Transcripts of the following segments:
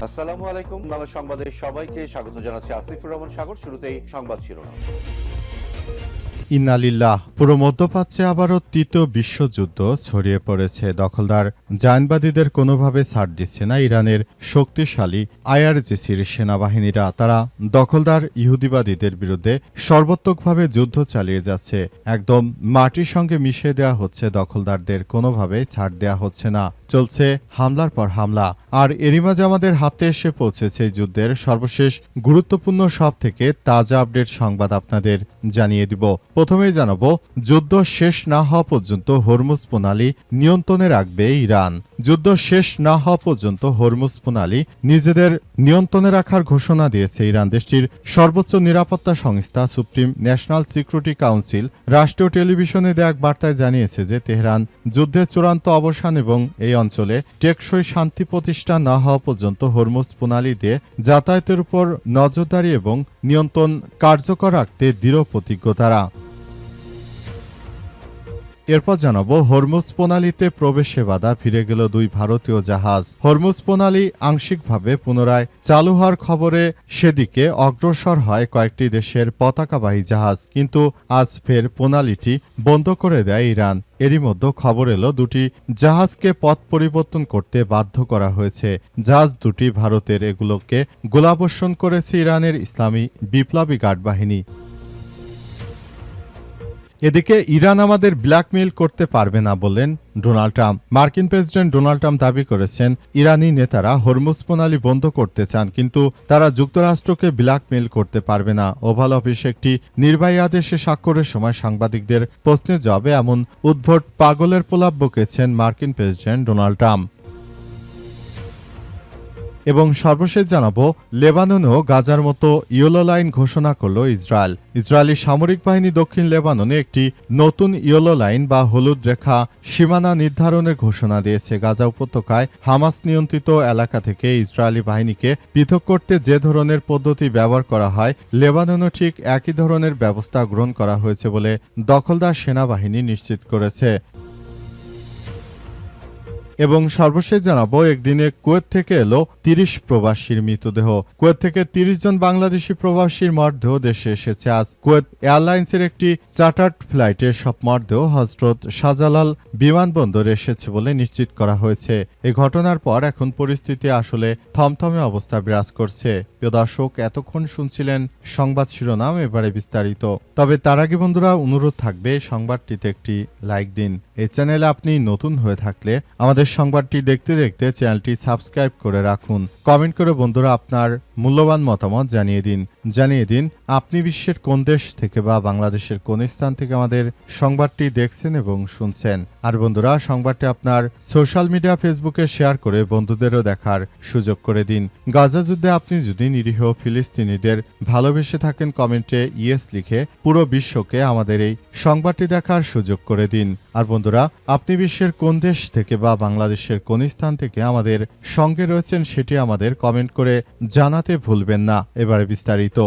আসসালামু আলাইকুম। বাংলা সংবাদে সবাইকে স্বাগত জানাচ্ছি আসিফুর রহমান সাগর। শুরুতেই সংবাদ শিরোনাম। ইন্না লিল্লাহ। পুরো মধ্যপ্রাচ্যে আবারও তৃতীয় বিশ্বযুদ্ধ ছড়িয়ে পড়েছে। দখলদার জায়নবাদীদের কোনোভাবে ছাড় দিচ্ছে না ইরানের শক্তিশালী আইআরজিসির সেনাবাহিনীরা। তারা দখলদার ইহুদিবাদীদের বিরুদ্ধে সর্বাত্মকভাবে যুদ্ধ চালিয়ে যাচ্ছে। একদম মাটির সঙ্গে মিশিয়ে দেওয়া হচ্ছে দখলদারদের, কোনোভাবেই ছাড় দেওয়া হচ্ছে না। চলছে হামলার পর হামলা। আর এরই মাঝে আমাদের হাতে এসে পৌঁছেছে এই যুদ্ধের সর্বশেষ গুরুত্বপূর্ণ সব থেকে তাজা আপডেট সংবাদ আপনাদের জানিয়ে দিব। প্রথমেই জানাবো, যুদ্ধ শেষ না হওয়া পর্যন্ত হরমুজ প্রণালী নিয়ন্ত্রণে রাখবে ইরান। যুদ্ধ শেষ না হওয়া পর্যন্ত হরমুজ প্রণালী নিজেদের নিয়ন্ত্রণে রাখার ঘোষণা দিয়েছে ইরান। দেশটির সর্বোচ্চ নিরাপত্তা সংস্থা সুপ্রিম ন্যাশনাল সিকিউরিটি কাউন্সিল রাষ্ট্রীয় টেলিভিশনে দেয়া এক বার্তায় জানিয়েছে যে তেহরান যুদ্ধের চূড়ান্ত অবসান এবং এই অঞ্চলে টেকসই শান্তি প্রতিষ্ঠা না হওয়া পর্যন্ত হরমুজ প্রণালী দিয়ে যাতায়াতের উপর নজরদারি এবং নিয়ন্ত্রণ কার্যকর রাখতে দৃঢ় প্রতিজ্ঞ তারা। এরপর জানাবো, হরমুজ প্রণালীতে প্রবেশে বাধা, ফিরে গেল 2 ভারতীয় জাহাজ। হরমুজ প্রণালী আংশিকভাবে পুনরায় চালু হওয়ার খবরে সেদিকে অগ্রসর হয় কয়েকটি দেশের পতাকাবাহী জাহাজ, কিন্তু আজ ফের প্রণালীটি বন্ধ করে দেয় ইরান। এরই মধ্যে খবর এলো 2টি জাহাজকে পথ পরিবর্তন করতে বাধ্য করা হয়েছে। জাহাজ 2টি ভারতের, এগুলোকে গোলাবর্ষণ করেছে ইরানের ইসলামী বিপ্লবী গার্ড বাহিনী। এদিকে ইরান আমাদের ব্ল্যাকমেইল করতে পারবে না বললেন ডোনাল্ড ট্রাম্প। মার্কিন প্রেসিডেন্ট ডোনাল্ড ট্রাম্প দাবি করেছেন ইরানি নেতারা হরমুজ প্রণালী বন্ধ করতে চান, কিন্তু তারা যুক্তরাষ্ট্রকে ব্ল্যাকমেইল করতে পারবে না। ওভাল অফিসে একটি নির্বাহী আদেশে স্বাক্ষরের সময় সাংবাদিকদের প্রশ্নের জবাবে এমন উদ্ভট পাগলের প্রলাপ বকেছেন মার্কিন প্রেসিডেন্ট ডোনাল্ড ট্রাম্প। এবং সর্বশেষ জানাবো, লেবাননেও গাজার মতো ইয়েলো লাইন ঘোষণা করল ইসরায়েল। ইসরায়েলি সামরিক বাহিনী দক্ষিণ লেবাননে একটি নতুন ইয়েলো লাইন বা হলুদ রেখা সীমানা নির্ধারণের ঘোষণা দিয়েছে। গাজা উপত্যকায় হামাস নিয়ন্ত্রিত এলাকা থেকে ইসরায়েলি বাহিনীকে পৃথক করতে যে ধরনের পদ্ধতি ব্যবহার করা হয়, লেবাননে ঠিক একই ধরনের ব্যবস্থা গ্রহণ করা হয়েছে বলে দখলদার সেনাবাহিনী নিশ্চিত করেছে। এবং সর্বশেষ জানাবো, একদিনে কুয়েত থেকে এলো 30 প্রবাসীর মৃতদেহ। কুয়েত থেকে 30 জন বাংলাদেশি প্রবাসীর মরদেহ দেশে এসেছে আজ। কুয়েত এয়ারলাইন্সের একটি চার্টার্ড ফ্লাইটে সব মরদেহ হজরত শাহজালাল বিমানবন্দরে এসেছে বলে নিশ্চিত করা হয়েছে। এই ঘটনার পর এখন পরিস্থিতি আসলে থমথমে অবস্থা বিরাজ করছে। প্রিয় দর্শক, এতক্ষণ শুনছিলেন সংবাদ শিরোনাম, এবারে বিস্তারিত। তবে তার আগে বন্ধুরা, অনুরোধ থাকবে সংবাদটিতে একটি লাইক দিন। এই চ্যানেলে আপনি নতুন হয়ে থাকলে আমাদের সংবাদটি দেখতে দেখতে চ্যানেলটি সাবস্ক্রাইব করে রাখুন। কমেন্ট করে বন্ধুরা আপনার মূল্যবান মতামত জানিয়ে দিন আপনি বিশ্বের কোন দেশ থেকে বা বাংলাদেশের কোন স্থান থেকে আমাদের সংবাদটি দেখছেন এবং শুনছেন। আর বন্ধুরা, সংবাদটি আপনার সোশ্যাল মিডিয়া ফেসবুকে শেয়ার করে বন্ধুদেরও দেখার সুযোগ করে দিন। গাজা যুদ্ধে আপনি যদি নিরীহ ফিলিস্তিনিদের ভালোবেসে থাকেন, কমেন্টে ইয়েস লিখে পুরো বিশ্বকে আমাদের এই সংবাদটি দেখার সুযোগ করে দিন। আর বন্ধুরা, আপনি বিশ্বের কোন দেশ থেকে বা বাংলাদেশের কোন স্থান থেকে আমাদের সঙ্গে রয়েছেন সেটি আমাদের কমেন্ট করে জানাতে ভুলবেন না। এবারে বিস্তারিত।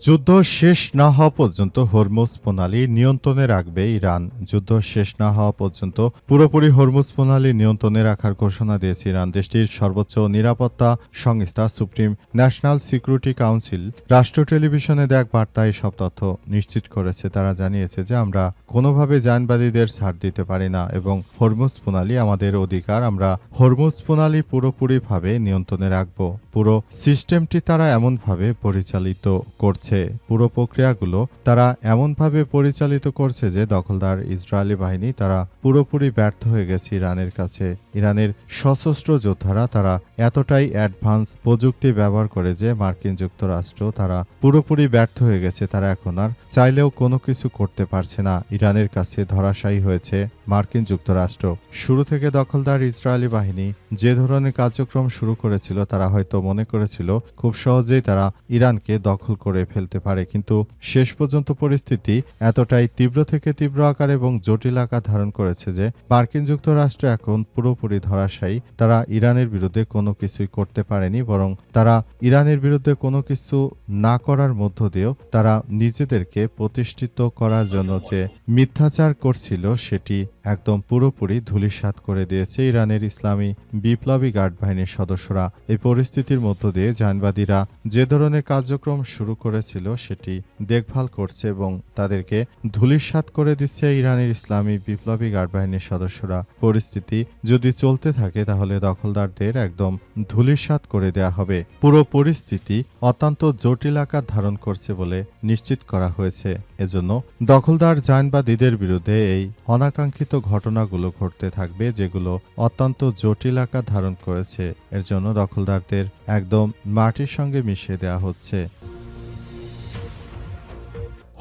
যুদ্ধ শেষ না হওয়া পর্যন্ত হরমুজ প্রণালী নিয়ন্ত্রণে রাখবে ইরান। যুদ্ধ শেষ না হওয়া পর্যন্ত পুরোপুরি হরমুজ প্রণালী নিয়ন্ত্রণে রাখার ঘোষণা দিয়েছে ইরান। দেশটির সর্বোচ্চ নিরাপত্তা সংস্থা সুপ্রিম ন্যাশনাল সিকিউরিটি কাউন্সিল রাষ্ট্রীয় টেলিভিশনে দেয়া এক বার্তায় এসব তথ্য নিশ্চিত করেছে। তারা জানিয়েছে যে আমরা কোনোভাবে জায়নবাদীদের ছাড় দিতে পারি না এবং হরমুজ প্রণালী আমাদের অধিকার। আমরা হরমুজ প্রণালী পুরোপুরিভাবে নিয়ন্ত্রণে রাখব। পুরো সিস্টেমটি তারা এমনভাবে পরিচালিত করছে, পুরো প্রক্রিয়াগুলো তারা এমনভাবে পরিচালিত করছে যে দখলদার ইসরায়েলি বাহিনী তারা পুরোপুরি ব্যর্থ হয়ে গেছে ইরানের কাছে। ইরানের সশস্ত্র যোদ্ধারা তারা এতটাই অ্যাডভান্স প্রযুক্তি ব্যবহার করে যে মার্কিন যুক্তরাষ্ট্র তারা পুরোপুরি ব্যর্থ হয়ে গেছে। তারা এখন আর চাইলেও কোনো কিছু করতে পারছে না। ইরানের কাছে ধরাশায়ী হয়েছে মার্কিন যুক্তরাষ্ট্র। শুরু থেকে দখলদার ইসরায়েলি বাহিনী যে ধরনের কার্যক্রম শুরু করেছিল, তারা হয়তো মনে করেছিল খুব সহজেই তারা ইরানকে দখল করে ফেলতে পারে, কিন্তু শেষ পর্যন্ত পরিস্থিতি এতটাই তীব্র থেকে তীব্র আকার এবং জটিল আকার ধারণ করেছে যে মার্কিন যুক্তরাষ্ট্র এখন পুরোপুরি ধরাশায়ী। তারা ইরানের বিরুদ্ধে কোনো কিছুই করতে পারেনি, বরং তারা ইরানের বিরুদ্ধে কোনো কিছু না করার মধ্য দিয়েও তারা নিজেদেরকে প্রতিষ্ঠিত করার জন্য যে মিথ্যাচার করছিল সেটি একদম পুরোপুরি ধূলিসাৎ করে দিয়েছে ইরানের ইসলামী বিপ্লবী গার্ড বাহিনীর সদস্যরা। এই পরিস্থিতির মধ্য দিয়ে জায়নবাদীরা যে ধরনের কার্যক্রম শুরু করেছিল সেটি দেখভাল করছে এবং তাদেরকে ধূলিসাৎ করে দিচ্ছে ইরানের ইসলামী বিপ্লবী গার্ড বাহিনীর সদস্যরা। পরিস্থিতি যদি চলতে থাকে তাহলে দখলদারদের একদম ধূলিসাৎ করে দেয়া হবে। পুরো পরিস্থিতি অত্যন্ত জটিল আকার ধারণ করছে বলে নিশ্চিত করা হয়েছে। এজন্য দখলদার জায়নবাদীদের বিরুদ্ধে এই অনাকাঙ্ক্ষিত ঘটনাগুলো ঘটতে থাকবে, যেগুলো অত্যন্ত জটিল আকার ধারণ করেছে। এর জন্য দখলদারদের একদম মাটির সঙ্গে মিশিয়ে দেওয়া হচ্ছে।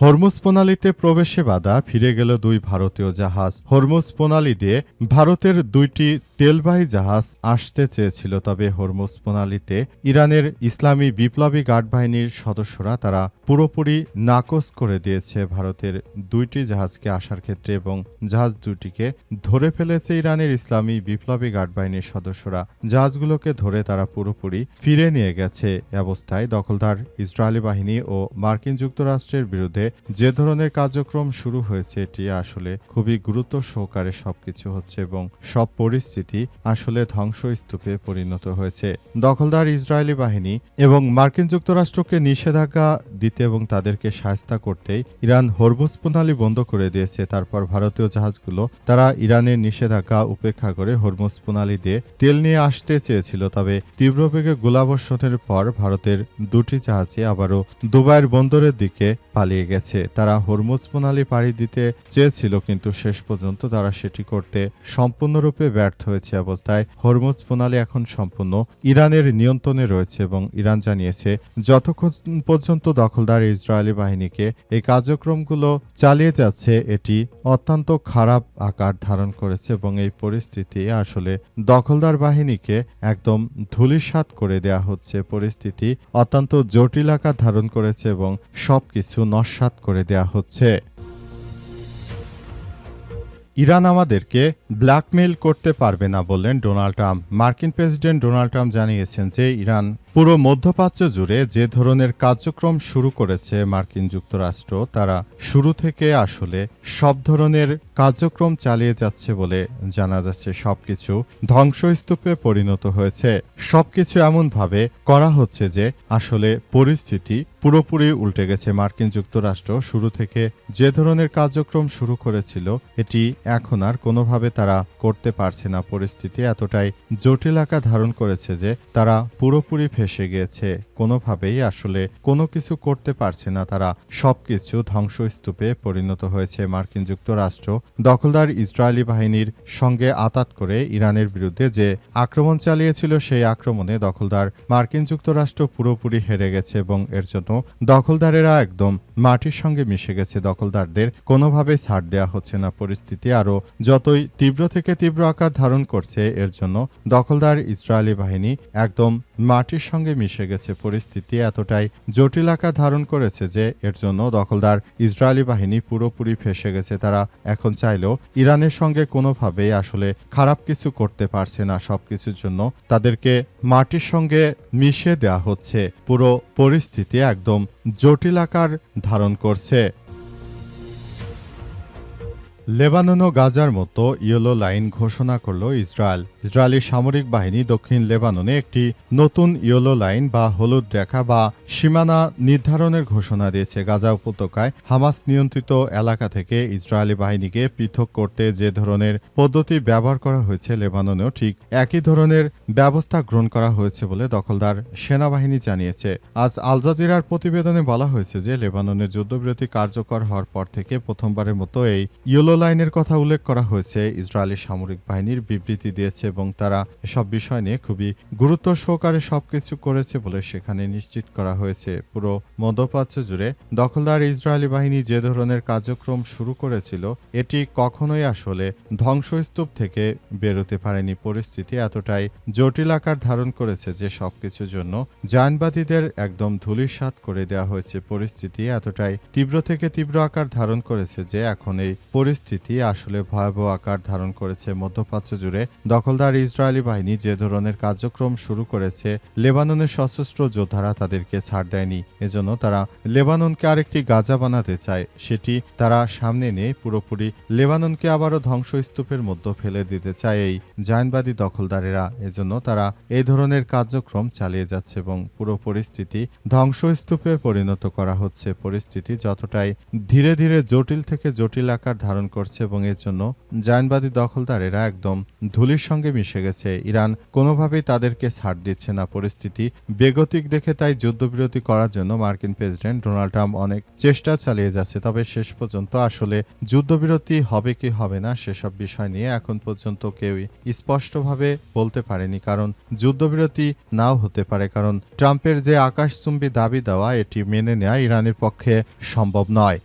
হরমুজ প্রণালীতে প্রবেশে বাধা, ফিরে গেল 2 ভারতীয় জাহাজ। হরমুজ প্রণালী দিয়ে ভারতের 2টি তেলবাহী জাহাজ আসতে চেয়েছিল, তবে হরমুজ প্রণালীতে ইরানের ইসলামী বিপ্লবী গার্ড বাহিনীর সদস্যরা তারা পুরোপুরি নাকচ করে দিয়েছে ভারতের 2টি জাহাজকে আসার ক্ষেত্রে এবং জাহাজ 2টিকে ধরে ফেলেছে ইরানের ইসলামী বিপ্লবী গার্ড বাহিনীর সদস্যরা। জাহাজগুলোকে ধরে তারা পুরোপুরি ফিরে নিয়ে গেছে। অবস্থায় দখলদার ইসরায়েলি বাহিনী ও মার্কিন যুক্তরাষ্ট্রের বিরুদ্ধে যে ধরনের কার্যক্রম শুরু হয়েছে এটি আসলে খুবই গুরুত্ব সহকারে সবকিছু হচ্ছে এবং সব পরিস্থিতি আসলে ধ্বংসস্তূপে পরিণত হয়েছে। দখলদার ইসরায়েলি বাহিনী এবং মার্কিন যুক্তরাষ্ট্রকে নিষেধাজ্ঞা দিতে এবং তাদেরকে শায়েস্তা করতেই ইরান হরমুজ প্রণালী বন্ধ করে দিয়েছে। তারপর ভারতীয় জাহাজগুলো তারা ইরানের নিষেধাজ্ঞা উপেক্ষা করে হরমুজ প্রণালী দিয়ে তেল নিয়ে আসতে চেয়েছিল, তবে তীব্র বেগে গোলাবর্ষণের পর ভারতের 2টি জাহাজে আবারও দুবাইয়ের বন্দরের দিকে পালিয়ে গেছে। তারা হরমুজ প্রণালী পাড়ি দিতে চেয়েছিল, কিন্তু শেষ পর্যন্ত তারা সেটি করতে সম্পূর্ণরূপে ব্যর্থ হয়েছে। অবস্থায় হরমুজ প্রণালী এখন সম্পূর্ণ ইরানের নিয়ন্ত্রণে রয়েছে এবং ইরান জানিয়েছে যতক্ষণ পর্যন্ত দখলদার ইসরায়েলি বাহিনীকে এই কার্যক্রমগুলো চালিয়ে যাচ্ছে এটি অত্যন্ত খারাপ আকার ধারণ করেছে এবং এই পরিস্থিতি আসলে দখলদার বাহিনীকে একদম ধূলিসাৎ করে দেয়া হচ্ছে। পরিস্থিতি অত্যন্ত জটিল আকার ধারণ করেছে এবং সবকিছু নস্যাৎ করে দেয়া হচ্ছে। ইরান আমাদেরকে ব্ল্যাকমেইল করতে পারবে না বললেন ডোনাল্ড ট্রাম্প। মার্কিন প্রেসিডেন্ট ডোনাল্ড ট্রাম্প জানিয়েছেন যে ইরান পুরো মধ্যপ্রাচ্য জুড়ে যে ধরনের কার্যক্রম শুরু করেছে মার্কিন যুক্তরাষ্ট্র তারা শুরু থেকে আসলে সব ধরনের কার্যক্রম চালিয়ে যাচ্ছে বলে জানা যাচ্ছে। সবকিছু ধ্বংসস্তূপে পরিণত হয়েছে। সবকিছু এমনভাবে করা হচ্ছে যে আসলে পরিস্থিতি পুরোপুরি উল্টে গেছে। মার্কিন যুক্তরাষ্ট্র শুরু থেকে যে ধরনের কার্যক্রম শুরু করেছিল এটি এখন আর কোনোভাবে তারা করতে পারছে না। পরিস্থিতি এতটাই জটিল আকার ধারণ করেছে যে তারা পুরোপুরি ফেসে গিয়েছে। কোনোভাবেই আসলে কোনো কিছু করতে পারছে না তারা। সবকিছু ধ্বংসস্তূপে পরিণত হয়েছে। মার্কিন যুক্তরাষ্ট্র দখলদার ইসরায়েলি বাহিনীর সঙ্গে আঁতাত করে ইরানের বিরুদ্ধে যে আক্রমণ চালিয়েছিল সেই আক্রমণে দখলদার মার্কিন যুক্তরাষ্ট্র পুরোপুরি হেরে গেছে এবং এর জন্য দখলদারেরা একদম মাটির সঙ্গে মিশে গেছে। দখলদারদের কোনোভাবে ছাড় দেওয়া হচ্ছে না। পরিস্থিতি আরও যতই তীব্র থেকে তীব্র আকার ধারণ করছে এর জন্য দখলদার ইসরায়েলি বাহিনী একদম মাটির সঙ্গে মিশে গেছে। পরিস্থিতি এতটাই জটিল আকার ধারণ করেছে যে এর জন্য দখলদার ইসরায়েলি বাহিনী পুরোপুরি ফেসে গেছে। তারা এখন চাইলেও ইরানের সঙ্গে কোনোভাবেই আসলে খারাপ কিছু করতে পারছে না। সবকিছুর জন্য তাদেরকে মাটির সঙ্গে মিশিয়ে দেওয়া হচ্ছে। পুরো পরিস্থিতি একদম জটিল আকার ধারণ করছে। লেবানন ও গাজার মতো ইয়েলো লাইন ঘোষণা করল ইসরায়েল। ইসরায়েলি সামরিক বাহিনী দক্ষিণ লেবাননে একটি নতুন ইয়েলো লাইন বা হলুদ রেখা বা সীমানা নির্ধারণের ঘোষণা দিয়েছে। গাজা উপত্যকায় হামাস নিয়ন্ত্রিত এলাকা থেকে ইসরায়েলি বাহিনীকে পৃথক করতে যে ধরনের পদ্ধতি ব্যবহার করা হয়েছে লেবাননেও ঠিক একই ধরনের ব্যবস্থা গ্রহণ করা হয়েছে বলে দখলদার সেনাবাহিনী জানিয়েছে। আজ আল জাজিরার প্রতিবেদনে বলা হয়েছে যে লেবাননের যুদ্ধবিরতি কার্যকর হওয়ার পর থেকে প্রথমবারের মতো এই ইয়েলো ইয়েলো লাইনের কথা উল্লেখ করা হয়েছে। ইসরায়েলি সামরিক বাহিনীর বিবৃতি দিয়েছে এবং তারা এসব বিষয় নিয়ে খুবই গুরুত্ব সহকারে সবকিছু করেছে বলে সেখানে নিশ্চিত করা হয়েছে। পুরো মধ্যপ্রাচ্য জুড়ে দখলদার ইসরায়েলি বাহিনী যে ধরনের কার্যক্রম শুরু করেছিল এটি কখনোই আসলে ধ্বংসস্তূপ থেকে বেরোতে পারেনি। পরিস্থিতি এতটাই জটিল আকার ধারণ করেছে যে সবকিছুর জন্য জায়নবাদীদের একদম ধূলিসাৎ করে দেওয়া হয়েছে। পরিস্থিতি এতটাই তীব্র থেকে তীব্র আকার ধারণ করেছে যে এখন এই পরিস্থিতি আসলে ভয়াবহ আকার ধারণ করেছে। মধ্যপ্রাচ্য জুড়ে দখলদার ইসরায়েলি বাহিনী যে ধরনের কার্যক্রম শুরু করেছে লেবাননের সশস্ত্র যোদ্ধারা তাদেরকে ছাড় দেয়নি। এজন্য তারা লেবাননকে আরেকটি গাজা বানাতে চায়। সেটি তারা সামনে নিয়ে পুরোপুরি লেবাননকে আবারও ধ্বংসস্তূপের মধ্যে ফেলে দিতে চায় এই জায়নবাদী দখলদারেরা। এজন্য তারা এই ধরনের কার্যক্রম চালিয়ে যাচ্ছে এবং পুরো পরিস্থিতি ধ্বংসস্তূপে পরিণত করা হচ্ছে। পরিস্থিতি যতটাই ধীরে ধীরে জটিল থেকে জটিল আকার ধারণ করছে এবং এর জন্য জায়নবাদী দখলদারেরা একদম ধুলির সঙ্গে মিশে গেছে। ইরান কোনোভাবেই তাদেরকে ছাড় দিচ্ছে না। পরিস্থিতি বেগতিক দেখে তাই যুদ্ধবিরতি করার জন্য মার্কিন প্রেসিডেন্ট ডোনাল্ড ট্রাম্প অনেক চেষ্টা চালিয়ে যাচ্ছে। তবে শেষ পর্যন্ত আসলে যুদ্ধবিরতি হবে কি হবে না সেসব বিষয় নিয়ে এখন পর্যন্ত কেউই স্পষ্টভাবে বলতে পারেনি, কারণ যুদ্ধবিরতি নাও হতে পারে। কারণ ট্রাম্পের যে আকাশচুম্বী দাবি দেওয়া এটি মেনে নেওয়া ইরানের পক্ষে সম্ভব নয়।